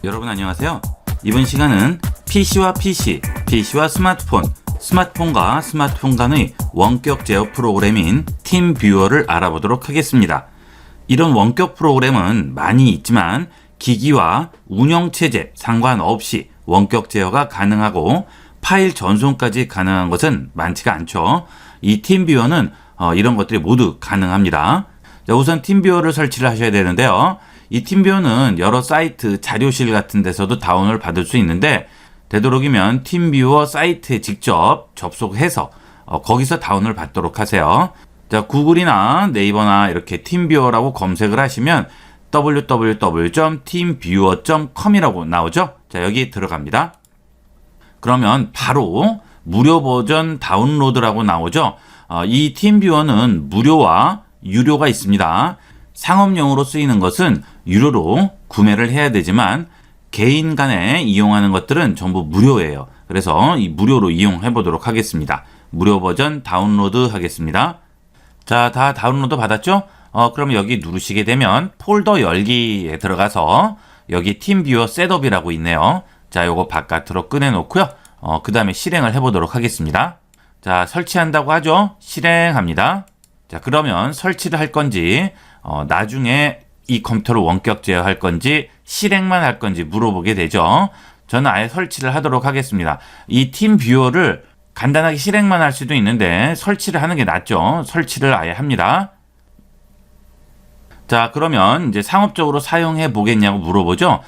여러분 안녕하세요. 이번 시간은 PC와 PC, PC와 스마트폰, 스마트폰과 스마트폰 간의 원격 제어 프로그램인 팀뷰어를 알아보도록 하겠습니다. 이런 원격 프로그램은 많이 있지만 기기와 운영체제 상관없이 원격 제어가 가능하고 파일 전송까지 가능한 것은 많지가 않죠. 이 팀뷰어는 이런 것들이 모두 가능합니다. 자, 우선 팀뷰어를 설치를 하셔야 되는데요. 이 팀뷰어는 여러 사이트, 자료실 같은 데서도 다운을 받을 수 있는데 되도록이면 팀뷰어 사이트에 직접 접속해서 거기서 다운을 받도록 하세요. 자, 구글이나 네이버나 이렇게 팀뷰어라고 검색을 하시면 www.teamviewer.com이라고 나오죠. 자, 여기 들어갑니다. 그러면 바로 무료 버전 다운로드라고 나오죠. 이 팀뷰어는 무료와 유료가 있습니다. 상업용으로 쓰이는 것은 유료로 구매를 해야 되지만 개인 간에 이용하는 것들은 전부 무료예요. 그래서 이 무료로 이용해 보도록 하겠습니다. 무료 버전 다운로드 하겠습니다. 자, 다 다운로드 받았죠? 그럼 여기 누르시게 되면 폴더 열기에 들어가서 여기 팀뷰어 셋업이라고 있네요. 자, 요거 바깥으로 꺼내 놓고요. 그 다음에 실행을 해 보도록 하겠습니다. 자, 설치한다고 하죠? 실행합니다. 자, 그러면 설치를 할 건지 나중에 이 컴퓨터를 원격 제어할 건지 실행만 할 건지 물어보게 되죠. 저는 아예 설치를 하도록 하겠습니다. 이 팀뷰어를 간단하게 실행만 할 수도 있는데 설치를 하는 게 낫죠. 설치를 아예 합니다. 자, 그러면 이제 상업적으로 사용해 보겠냐고 물어보죠.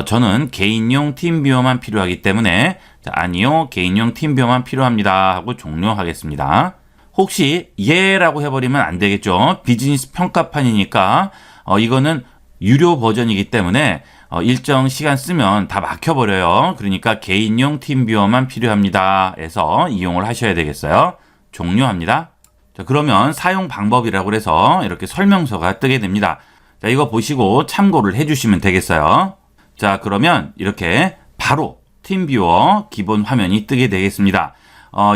저는 개인용 팀뷰어만 필요하기 때문에 자, 아니요, 개인용 팀뷰어만 필요합니다 하고 종료하겠습니다. 혹시 예라고 해버리면 안 되겠죠. 비즈니스 평가판이니까 이거는 유료 버전이기 때문에 일정 시간 쓰면 다 막혀버려요. 그러니까 개인용 팀뷰어만 필요합니다 해서 이용을 하셔야 되겠어요. 종료합니다. 자, 그러면 사용 방법이라고 해서 이렇게 설명서가 뜨게 됩니다. 자, 이거 보시고 참고를 해주시면 되겠어요. 자, 그러면 이렇게 바로 팀뷰어 기본 화면이 뜨게 되겠습니다.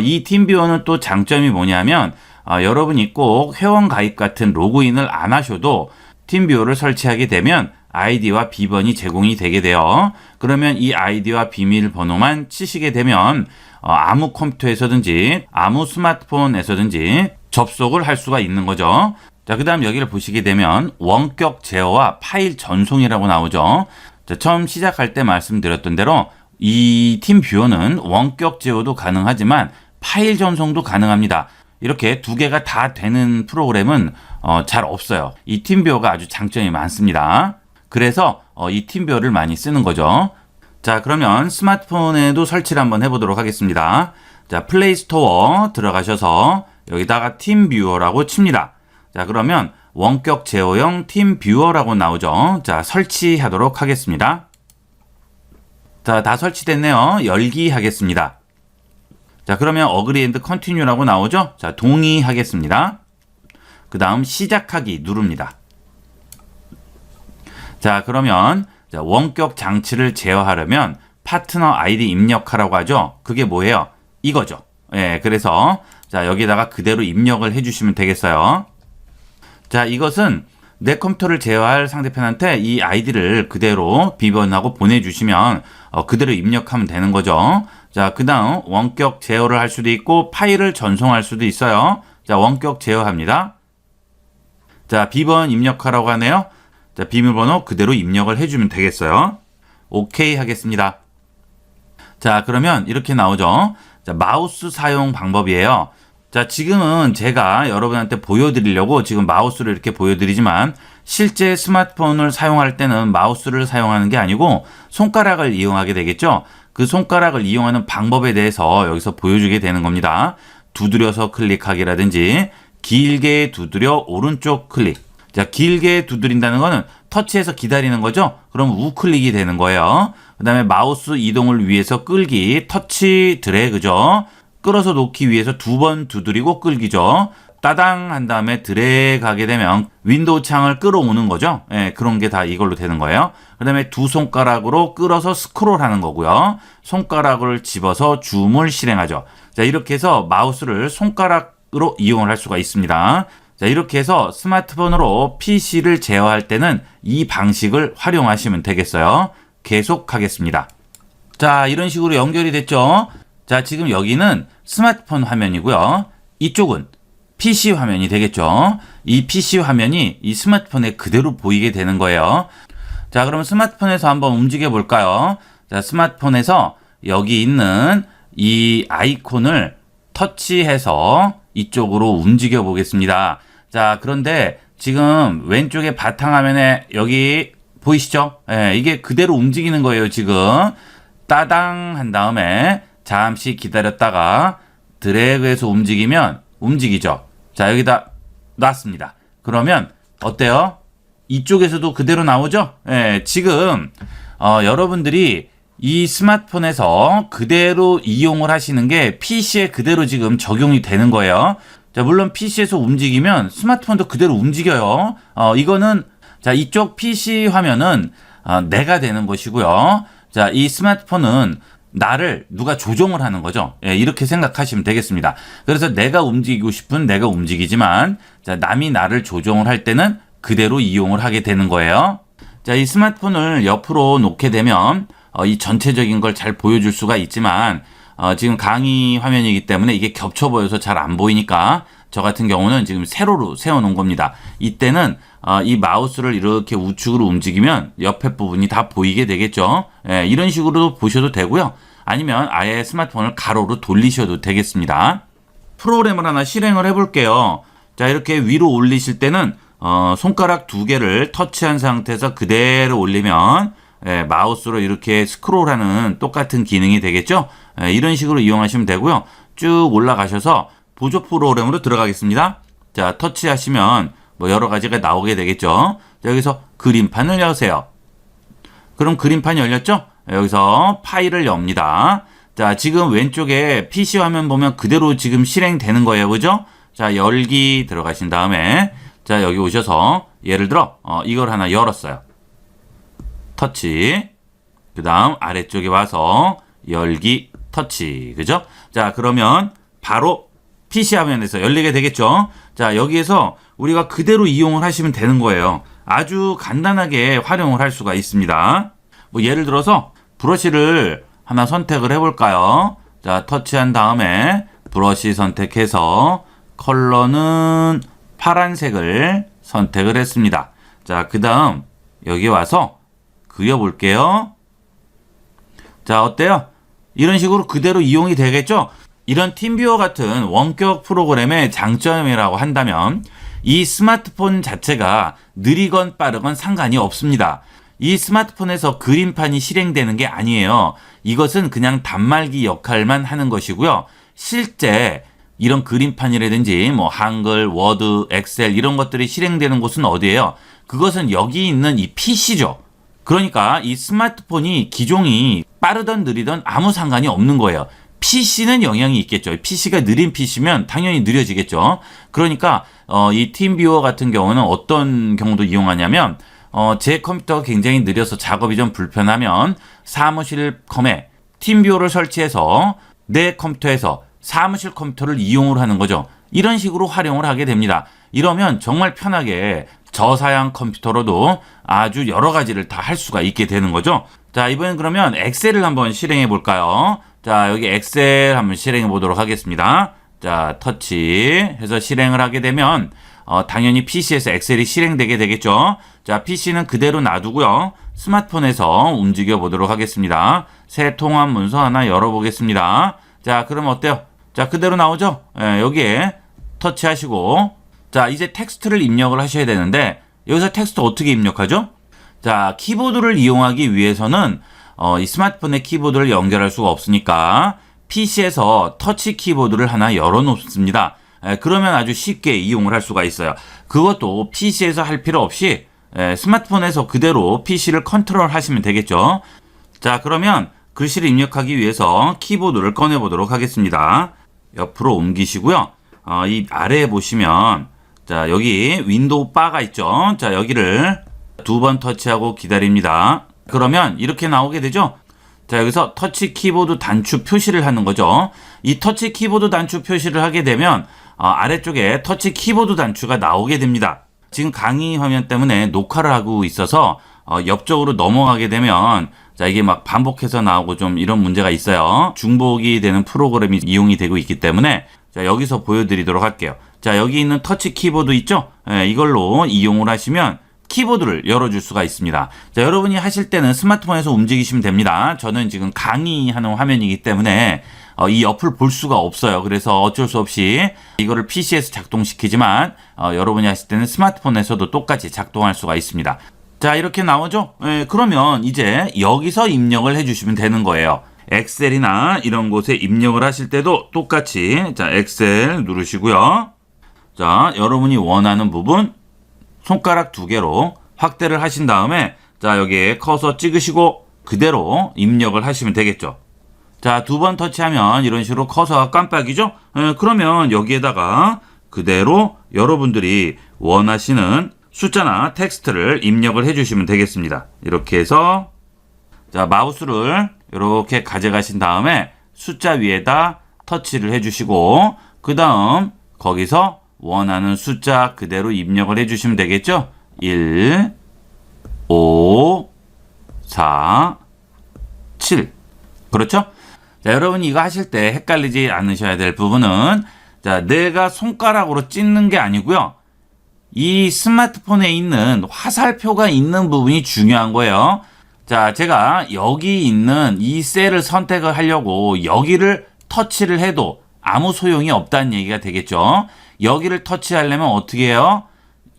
이 팀뷰어는 또 장점이 뭐냐면 여러분이 꼭 회원 가입 같은 로그인을 안 하셔도 팀뷰어를 설치하게 되면 아이디와 비번이 제공이 되게 돼요. 그러면 이 아이디와 비밀번호만 치시게 되면 아무 컴퓨터에서든지 아무 스마트폰에서든지 접속을 할 수가 있는 거죠. 자, 그 다음 여기를 보시게 되면 원격 제어와 파일 전송이라고 나오죠. 자, 처음 시작할 때 말씀드렸던 대로 이 팀뷰어는 원격 제어도 가능하지만 파일 전송도 가능합니다. 이렇게 두 개가 다 되는 프로그램은 잘 없어요. 이 팀뷰어가 아주 장점이 많습니다. 그래서 이 팀뷰어를 많이 쓰는 거죠. 자, 그러면 스마트폰에도 설치를 한번 해보도록 하겠습니다. 자, 플레이스토어 들어가셔서 여기다가 팀뷰어라고 칩니다. 자, 그러면 원격 제어용 팀뷰어라고 나오죠. 자, 설치하도록 하겠습니다. 자, 다 설치됐네요. 열기 하겠습니다. 자, 그러면 어그리 앤드 컨티뉴라고 나오죠. 자, 동의하겠습니다. 그 다음 시작하기 누릅니다. 자, 그러면 원격 장치를 제어하려면 파트너 아이디 입력하라고 하죠. 그게 뭐예요? 이거죠. 예, 그래서 자, 여기다가 그대로 입력을 해주시면 되겠어요. 자, 이것은 내 컴퓨터를 제어할 상대편한테 이 아이디를 그대로 비번하고 보내주시면 그대로 입력하면 되는 거죠. 자, 그 다음 원격 제어를 할 수도 있고 파일을 전송할 수도 있어요. 자, 원격 제어합니다. 자, 비번 입력하라고 하네요. 자, 비밀번호 그대로 입력을 해주면 되겠어요. 오케이 하겠습니다. 자, 그러면 이렇게 나오죠. 자, 마우스 사용 방법이에요. 자, 지금은 제가 여러분한테 보여드리려고 지금 마우스를 이렇게 보여드리지만 실제 스마트폰을 사용할 때는 마우스를 사용하는 게 아니고 손가락을 이용하게 되겠죠. 그 손가락을 이용하는 방법에 대해서 여기서 보여주게 되는 겁니다. 두드려서 클릭하기라든지 길게 두드려 오른쪽 클릭. 자, 길게 두드린다는 거는 터치해서 기다리는 거죠. 그럼 우클릭이 되는 거예요. 그 다음에 마우스 이동을 위해서 끌기, 터치 드래그죠. 끌어서 놓기 위해서 두 번 두드리고 끌기죠. 따당 한 다음에 드래그 하게 되면 윈도우 창을 끌어오는 거죠. 예, 그런 게 다 이걸로 되는 거예요. 그 다음에 두 손가락으로 끌어서 스크롤 하는 거고요. 손가락을 집어서 줌을 실행하죠. 자, 이렇게 해서 마우스를 손가락으로 이용을 할 수가 있습니다. 자, 이렇게 해서 스마트폰으로 PC를 제어할 때는 이 방식을 활용하시면 되겠어요. 계속하겠습니다. 자, 이런 식으로 연결이 됐죠. 자, 지금 여기는 스마트폰 화면이고요. 이쪽은 PC 화면이 되겠죠. 이 PC 화면이 이 스마트폰에 그대로 보이게 되는 거예요. 자, 그럼 스마트폰에서 한번 움직여 볼까요? 자, 스마트폰에서 여기 있는 이 아이콘을 터치해서 이쪽으로 움직여 보겠습니다. 자, 그런데 지금 왼쪽에 바탕화면에 여기 보이시죠? 예, 이게 그대로 움직이는 거예요, 지금. 따당 한 다음에 잠시 기다렸다가 드래그해서 움직이면 움직이죠. 자, 여기다 놨습니다. 그러면 어때요? 이쪽에서도 그대로 나오죠? 예, 지금 여러분들이 이 스마트폰에서 그대로 이용을 하시는 게 PC에 그대로 지금 적용이 되는 거예요. 자, 물론 PC에서 움직이면 스마트폰도 그대로 움직여요. 이거는 자, 이쪽 PC 화면은 내가 되는 것이고요. 자, 이 스마트폰은 나를 누가 조종을 하는 거죠. 예, 이렇게 생각하시면 되겠습니다. 그래서 내가 움직이고 싶은 내가 움직이지만 자, 남이 나를 조종을 할 때는 그대로 이용을 하게 되는 거예요. 자, 이 스마트폰을 옆으로 놓게 되면 이 전체적인 걸 잘 보여줄 수가 있지만 지금 강의 화면이기 때문에 이게 겹쳐 보여서 잘 안 보이니까 저 같은 경우는 지금 세로로 세워놓은 겁니다. 이때는 이 마우스를 이렇게 우측으로 움직이면 옆에 부분이 다 보이게 되겠죠. 예, 이런 식으로 보셔도 되고요. 아니면 아예 스마트폰을 가로로 돌리셔도 되겠습니다. 프로그램을 하나 실행을 해볼게요. 자, 이렇게 위로 올리실 때는 손가락 두 개를 터치한 상태에서 그대로 올리면 예, 마우스로 이렇게 스크롤하는 똑같은 기능이 되겠죠. 예, 이런 식으로 이용하시면 되고요. 쭉 올라가셔서 보조 프로그램으로 들어가겠습니다. 자, 터치하시면 뭐 여러 가지가 나오게 되겠죠. 자, 여기서 그림판을 여세요. 그럼 그림판이 열렸죠? 여기서 파일을 엽니다. 자, 지금 왼쪽에 PC 화면 보면 그대로 지금 실행되는 거예요. 그죠? 자, 열기 들어가신 다음에 자, 여기 오셔서 예를 들어 이걸 하나 열었어요. 터치. 그 다음 아래쪽에 와서 열기 터치. 그죠? 자, 그러면 바로 PC 화면에서 열리게 되겠죠? 자, 여기에서 우리가 그대로 이용을 하시면 되는 거예요. 아주 간단하게 활용을 할 수가 있습니다. 뭐 예를 들어서 브러쉬를 하나 선택을 해볼까요? 자, 터치한 다음에 브러쉬 선택해서 컬러는 파란색을 선택을 했습니다. 자, 그 다음 여기 와서 그려볼게요. 자, 어때요? 이런 식으로 그대로 이용이 되겠죠? 이런 팀뷰어 같은 원격 프로그램의 장점이라고 한다면 이 스마트폰 자체가 느리건 빠르건 상관이 없습니다. 이 스마트폰에서 그림판이 실행되는 게 아니에요. 이것은 그냥 단말기 역할만 하는 것이고요. 실제 이런 그림판이라든지 뭐 한글, 워드, 엑셀 이런 것들이 실행되는 곳은 어디예요? 그것은 여기 있는 이 PC죠. 그러니까 이 스마트폰이 기종이 빠르던 느리던 아무 상관이 없는 거예요. PC는 영향이 있겠죠. PC가 느린 PC면 당연히 느려지겠죠. 그러니까 이 팀뷰어 같은 경우는 어떤 경우도 이용하냐면 제 컴퓨터가 굉장히 느려서 작업이 좀 불편하면 사무실 컴에 팀뷰어를 설치해서 내 컴퓨터에서 사무실 컴퓨터를 이용을 하는 거죠. 이런 식으로 활용을 하게 됩니다. 이러면 정말 편하게 저사양 컴퓨터로도 아주 여러 가지를 다 할 수가 있게 되는 거죠. 자, 이번엔 그러면 엑셀을 한번 실행해 볼까요? 자, 여기 엑셀 한번 실행해 보도록 하겠습니다. 자, 터치해서 실행을 하게 되면 당연히 PC에서 엑셀이 실행되게 되겠죠. 자, PC는 그대로 놔두고요. 스마트폰에서 움직여 보도록 하겠습니다. 새 통합 문서 하나 열어보겠습니다. 자, 그럼 어때요? 자, 그대로 나오죠? 예, 여기에 터치하시고 자, 이제 텍스트를 입력을 하셔야 되는데 여기서 텍스트 어떻게 입력하죠? 자, 키보드를 이용하기 위해서는 이 스마트폰에 키보드를 연결할 수가 없으니까 PC에서 터치 키보드를 하나 열어놓습니다. 그러면 아주 쉽게 이용을 할 수가 있어요. 그것도 PC에서 할 필요 없이 스마트폰에서 그대로 PC를 컨트롤 하시면 되겠죠. 자, 그러면 글씨를 입력하기 위해서 키보드를 꺼내 보도록 하겠습니다. 옆으로 옮기시고요. 이 아래에 보시면 자, 여기 윈도우 바가 있죠. 자, 여기를 두 번 터치하고 기다립니다. 그러면 이렇게 나오게 되죠. 자, 여기서 터치 키보드 단추 표시를 하는 거죠. 이 터치 키보드 단추 표시를 하게 되면 아래쪽에 터치 키보드 단추가 나오게 됩니다. 지금 강의 화면 때문에 녹화를 하고 있어서 옆쪽으로 넘어가게 되면 자, 이게 막 반복해서 나오고 좀 이런 문제가 있어요. 중복이 되는 프로그램이 이용이 되고 있기 때문에 자, 여기서 보여드리도록 할게요. 자, 여기 있는 터치 키보드 있죠? 예, 이걸로 이용을 하시면 키보드를 열어줄 수가 있습니다. 자, 여러분이 하실 때는 스마트폰에서 움직이시면 됩니다. 저는 지금 강의하는 화면이기 때문에 이 어플 볼 수가 없어요. 그래서 어쩔 수 없이 이거를 PC에서 작동시키지만 여러분이 하실 때는 스마트폰에서도 똑같이 작동할 수가 있습니다. 자, 이렇게 나오죠? 예, 그러면 이제 여기서 입력을 해주시면 되는 거예요. 엑셀이나 이런 곳에 입력을 하실 때도 똑같이 자, 엑셀 누르시고요. 자, 여러분이 원하는 부분 손가락 2개로 확대를 하신 다음에 자, 여기에 커서 찍으시고 그대로 입력을 하시면 되겠죠. 자, 2번 터치하면 이런 식으로 커서가 깜빡이죠? 그러면 여기에다가 그대로 여러분들이 원하시는 숫자나 텍스트를 입력을 해주시면 되겠습니다. 이렇게 해서 자, 마우스를 이렇게 가져가신 다음에 숫자 위에다 터치를 해주시고 그 다음 거기서 원하는 숫자 그대로 입력을 해주시면 되겠죠? 1, 5, 4, 7 그렇죠? 자, 여러분이 이거 하실 때 헷갈리지 않으셔야 될 부분은 자, 내가 손가락으로 찍는 게 아니고요. 이 스마트폰에 있는 화살표가 있는 부분이 중요한 거예요. 자, 제가 여기 있는 이 셀을 선택을 하려고 여기를 터치를 해도 아무 소용이 없다는 얘기가 되겠죠. 여기를 터치하려면 어떻게 해요?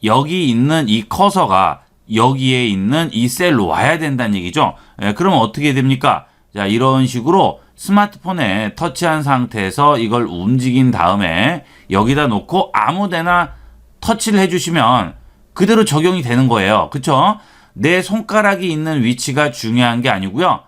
여기 있는 이 커서가 여기에 있는 이 셀로 와야 된다는 얘기죠. 그러면 어떻게 됩니까? 자, 이런 식으로 스마트폰에 터치한 상태에서 이걸 움직인 다음에 여기다 놓고 아무데나 터치를 해주시면 그대로 적용이 되는 거예요. 그쵸? 내 손가락이 있는 위치가 중요한 게 아니고요.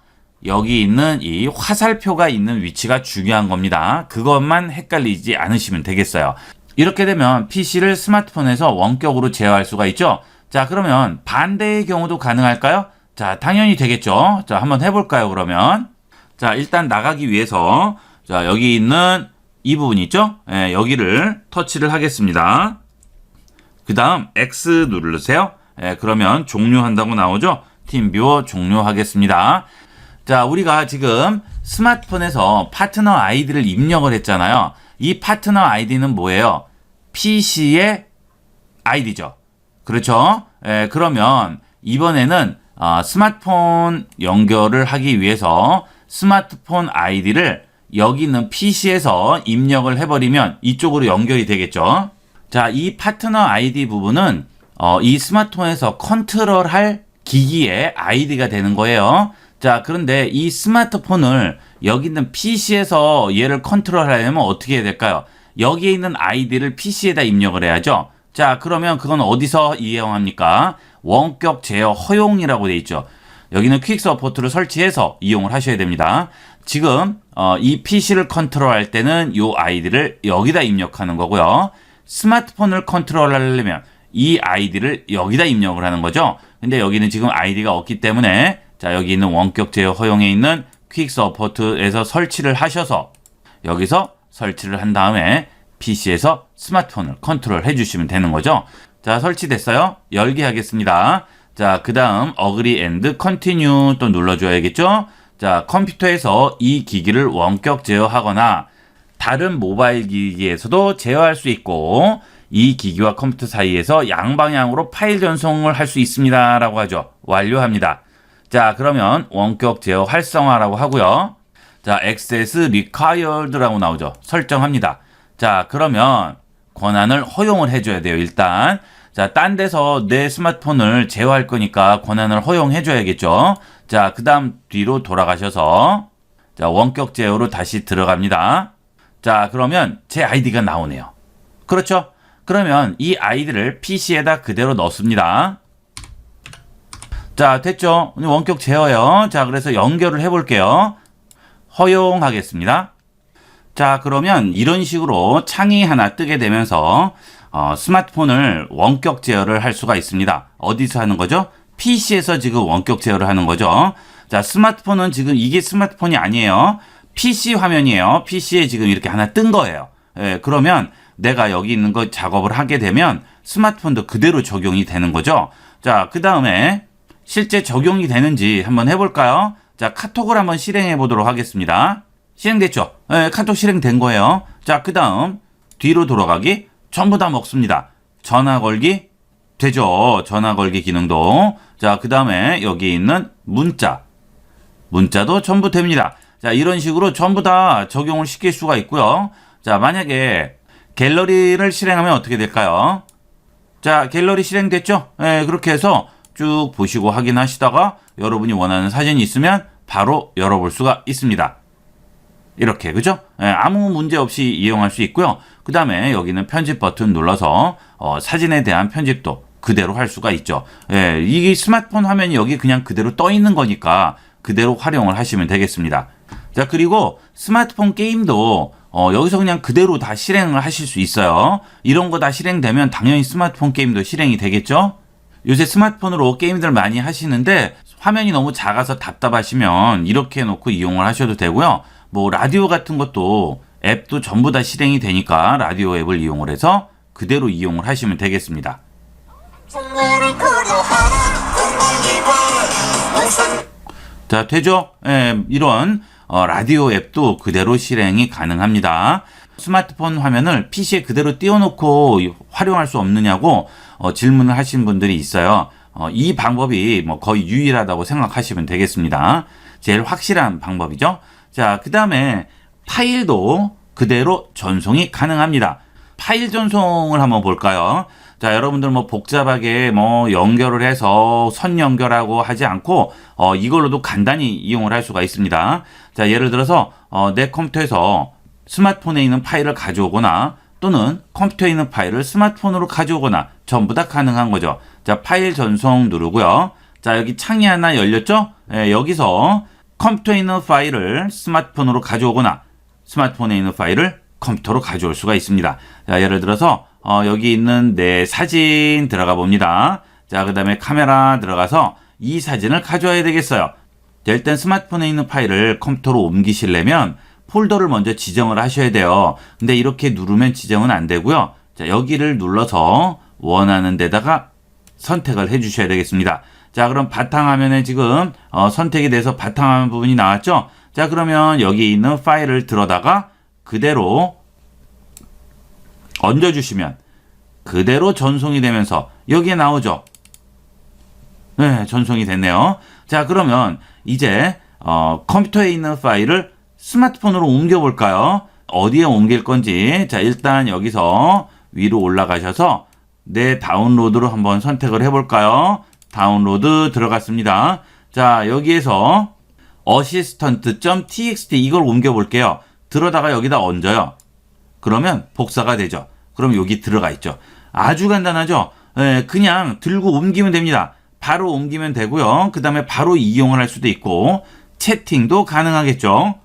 여기 있는 이 화살표가 있는 위치가 중요한 겁니다. 그것만 헷갈리지 않으시면 되겠어요. 이렇게 되면 PC를 스마트폰에서 원격으로 제어할 수가 있죠. 자, 그러면 반대의 경우도 가능할까요? 자, 당연히 되겠죠. 자, 한번 해볼까요, 그러면? 자, 일단 나가기 위해서 자, 여기 있는 이 부분 있죠? 예, 여기를 터치를 하겠습니다. 그 다음 X 누르세요. 예, 그러면 종료한다고 나오죠? 팀뷰어 종료하겠습니다. 자, 우리가 지금 스마트폰에서 파트너 아이디를 입력을 했잖아요. 이 파트너 아이디는 뭐예요? PC의 아이디죠. 그렇죠? 예, 그러면 이번에는 스마트폰 연결을 하기 위해서 스마트폰 아이디를 여기 있는 PC에서 입력을 해버리면 이쪽으로 연결이 되겠죠. 자, 이 파트너 아이디 부분은 이 스마트폰에서 컨트롤할 기기의 아이디가 되는 거예요. 자, 그런데 이 스마트폰을 여기 있는 PC에서 얘를 컨트롤하려면 어떻게 해야 될까요? 여기에 있는 아이디를 PC에다 입력을 해야죠. 자, 그러면 그건 어디서 이용합니까? 원격 제어 허용이라고 되어 있죠. 여기는 퀵 서포트를 설치해서 이용을 하셔야 됩니다. 지금 이 PC를 컨트롤할 때는 이 아이디를 여기다 입력하는 거고요. 스마트폰을 컨트롤하려면 이 아이디를 여기다 입력을 하는 거죠. 근데 여기는 지금 아이디가 없기 때문에 자, 여기 있는 원격 제어 허용에 있는 퀵 서포트에서 설치를 하셔서 여기서 설치를 한 다음에 PC에서 스마트폰을 컨트롤 해주시면 되는 거죠. 자, 설치됐어요. 열기 하겠습니다. 자, 그 다음 Agree and Continue 또 눌러줘야겠죠. 자, 컴퓨터에서 이 기기를 원격 제어하거나 다른 모바일 기기에서도 제어할 수 있고 이 기기와 컴퓨터 사이에서 양방향으로 파일 전송을 할 수 있습니다 라고 하죠. 완료합니다. 자, 그러면 원격 제어 활성화라고 하고요. 자, Access Required라고 나오죠. 설정합니다. 자, 그러면 권한을 허용을 해줘야 돼요. 일단 자, 딴 데서 내 스마트폰을 제어할 거니까 권한을 허용해줘야겠죠. 자, 그 다음 뒤로 돌아가셔서 자, 원격 제어로 다시 들어갑니다. 자, 그러면 제 아이디가 나오네요. 그렇죠? 그러면 이 아이디를 PC에다 그대로 넣습니다. 자, 됐죠? 원격 제어요. 자, 그래서 연결을 해볼게요. 허용하겠습니다. 자, 그러면 이런 식으로 창이 하나 뜨게 되면서 스마트폰을 원격 제어를 할 수가 있습니다. 어디서 하는 거죠? PC에서 지금 원격 제어를 하는 거죠. 자, 스마트폰은 지금 이게 스마트폰이 아니에요. PC 화면이에요. PC에 지금 이렇게 하나 뜬 거예요. 예, 그러면 내가 여기 있는 거 작업을 하게 되면 스마트폰도 그대로 적용이 되는 거죠. 자, 그 다음에 실제 적용이 되는지 한번 해볼까요? 자, 카톡을 한번 실행해 보도록 하겠습니다. 실행됐죠? 네, 카톡 실행된 거예요. 자, 그 다음 뒤로 돌아가기 전부 다 먹습니다. 전화 걸기 되죠. 전화 걸기 기능도. 자, 그 다음에 여기 있는 문자도 전부 됩니다. 자, 이런 식으로 전부 다 적용을 시킬 수가 있고요. 자, 만약에 갤러리를 실행하면 어떻게 될까요? 자, 갤러리 실행됐죠? 네, 그렇게 해서 쭉 보시고 확인하시다가 여러분이 원하는 사진이 있으면 바로 열어볼 수가 있습니다. 이렇게, 그죠? 네, 아무 문제 없이 이용할 수 있고요. 그 다음에 여기는 편집 버튼 눌러서 사진에 대한 편집도 그대로 할 수가 있죠. 예, 이게 스마트폰 화면이 여기 그냥 그대로 떠 있는 거니까 그대로 활용을 하시면 되겠습니다. 자, 그리고 스마트폰 게임도 여기서 그냥 그대로 다 실행을 하실 수 있어요. 이런 거 다 실행되면 당연히 스마트폰 게임도 실행이 되겠죠? 요새 스마트폰으로 게임들 많이 하시는데 화면이 너무 작아서 답답하시면 이렇게 해놓고 이용을 하셔도 되고요. 뭐 라디오 같은 것도 앱도 전부 다 실행이 되니까 라디오 앱을 이용을 해서 그대로 이용을 하시면 되겠습니다. 자, 되죠? 예, 이런 라디오 앱도 그대로 실행이 가능합니다. 스마트폰 화면을 PC에 그대로 띄워놓고 활용할 수 없느냐고 질문을 하신 분들이 있어요. 이 방법이 뭐 거의 유일하다고 생각하시면 되겠습니다. 제일 확실한 방법이죠. 자, 그 다음에 파일도 그대로 전송이 가능합니다. 파일 전송을 한번 볼까요? 자, 여러분들 뭐 복잡하게 뭐 연결을 해서 선 연결하고 하지 않고 이걸로도 간단히 이용을 할 수가 있습니다. 자, 예를 들어서 내 컴퓨터에서 스마트폰에 있는 파일을 가져오거나 또는 컴퓨터에 있는 파일을 스마트폰으로 가져오거나 전부 다 가능한 거죠. 자, 파일 전송 누르고요. 자, 여기 창이 하나 열렸죠? 예, 여기서 컴퓨터에 있는 파일을 스마트폰으로 가져오거나 스마트폰에 있는 파일을 컴퓨터로 가져올 수가 있습니다. 자, 예를 들어서 여기 있는 내 사진 들어가 봅니다. 자, 그 다음에 카메라 들어가서 이 사진을 가져와야 되겠어요. 일단 스마트폰에 있는 파일을 컴퓨터로 옮기시려면 폴더를 먼저 지정을 하셔야 돼요. 근데 이렇게 누르면 지정은 안 되고요. 자, 여기를 눌러서 원하는 데다가 선택을 해 주셔야 되겠습니다. 자, 그럼 바탕화면에 지금 선택이 돼서 바탕화면 부분이 나왔죠? 자, 그러면 여기 있는 파일을 들어다가 그대로 얹어주시면 그대로 전송이 되면서 여기에 나오죠? 네, 전송이 됐네요. 자, 그러면 이제 컴퓨터에 있는 파일을 스마트폰으로 옮겨볼까요? 어디에 옮길 건지. 자, 일단 여기서 위로 올라가셔서 내 다운로드로 한번 선택을 해볼까요? 다운로드 들어갔습니다. 자, 여기에서 assistant.txt 이걸 옮겨볼게요. 들어다가 여기다 얹어요. 그러면 복사가 되죠. 그럼 여기 들어가 있죠. 아주 간단하죠? 예, 그냥 들고 옮기면 됩니다. 바로 옮기면 되고요. 그 다음에 바로 이용을 할 수도 있고 채팅도 가능하겠죠.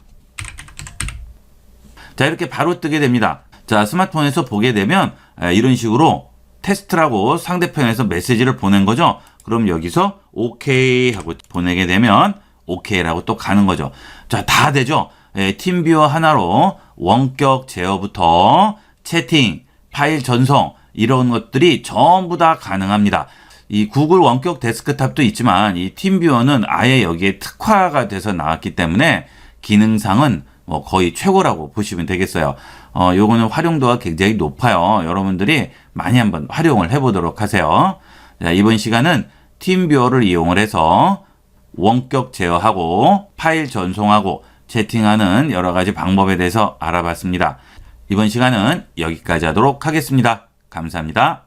자, 이렇게 바로 뜨게 됩니다. 자, 스마트폰에서 보게 되면 이런 식으로 테스트라고 상대편에서 메시지를 보낸 거죠. 그럼 여기서 OK 하고 보내게 되면 OK라고 또 가는 거죠. 자, 다 되죠. 팀뷰어 하나로 원격 제어부터 채팅, 파일 전송 이런 것들이 전부 다 가능합니다. 이 구글 원격 데스크탑도 있지만 이 팀뷰어는 아예 여기에 특화가 돼서 나왔기 때문에 기능상은 뭐 거의 최고라고 보시면 되겠어요. 요거는 활용도가 굉장히 높아요. 여러분들이 많이 한번 활용을 해보도록 하세요. 자, 이번 시간은 팀뷰어를 이용을 해서 원격 제어하고 파일 전송하고 채팅하는 여러 가지 방법에 대해서 알아봤습니다. 이번 시간은 여기까지 하도록 하겠습니다. 감사합니다.